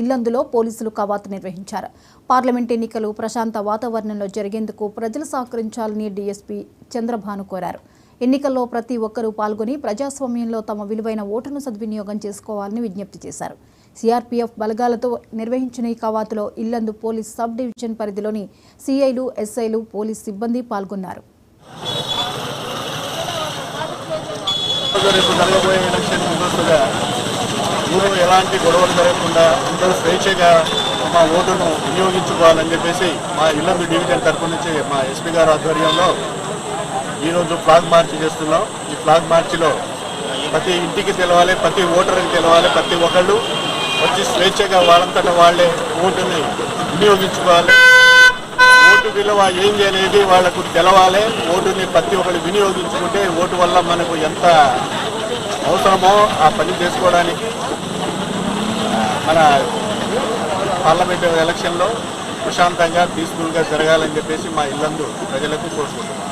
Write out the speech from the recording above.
ఇల్లందులో పోలీసులు కవాతు నిర్వహించారు. పార్లమెంట్ ఎన్నికలు ప్రశాంత వాతావరణంలో జరిగేందుకు ప్రజలు సహకరించాలని డీఎస్పీ చంద్రభాను కోరారు. ఎన్నికల్లో ప్రతి ఒక్కరూ పాల్గొని ప్రజాస్వామ్యంలో తమ విలువైన ఓటును సద్వినియోగం చేసుకోవాలని విజ్ఞప్తి చేశారు. సిఆర్పీఎఫ్ బలగాలతో నిర్వహించిన ఈ కవాతులో ఇల్లందు పోలీస్ సబ్ డివిజన్ పరిధిలోని సిఐలు, ఎస్ఐలు, పోలీస్ సిబ్బంది పాల్గొన్నారు. ఊరు ఎలాంటి గొడవలు జరగకుండా అందరూ స్వేచ్ఛగా మా ఓటును వినియోగించుకోవాలని చెప్పేసి మా ఇల్లందు డివిజన్ తరఫు నుంచి మా ఎస్పీ గారి ఆధ్వర్యంలో ఈరోజు ఫ్లాగ్ మార్చ్ చేస్తున్నాం. ఈ ఫ్లాగ్ మార్చిలో ప్రతి ఇంటికి తెలవాలి, ప్రతి ఓటర్కి తెలవాలి, ప్రతి ఒక్కళ్ళు వచ్చి స్వేచ్ఛగా వాళ్ళంతటా వాళ్ళే ఓటుని వినియోగించుకోవాలి. ఓటు విలువ ఏంటి అనేది వాళ్ళకు తెలవాలి. ఓటుని ప్రతి ఒక్కరు వినియోగించుకుంటే ఓటు వల్ల మనకు ఎంత అవసరమో ఆ పని చేసుకోవడానికి మన పార్లమెంట్ ఎలక్షన్లో ప్రశాంతంగా పీస్ఫుల్గా జరగాలని చెప్పేసి మా ఇల్లందు ప్రజలకు కోరుకుంటున్నాం.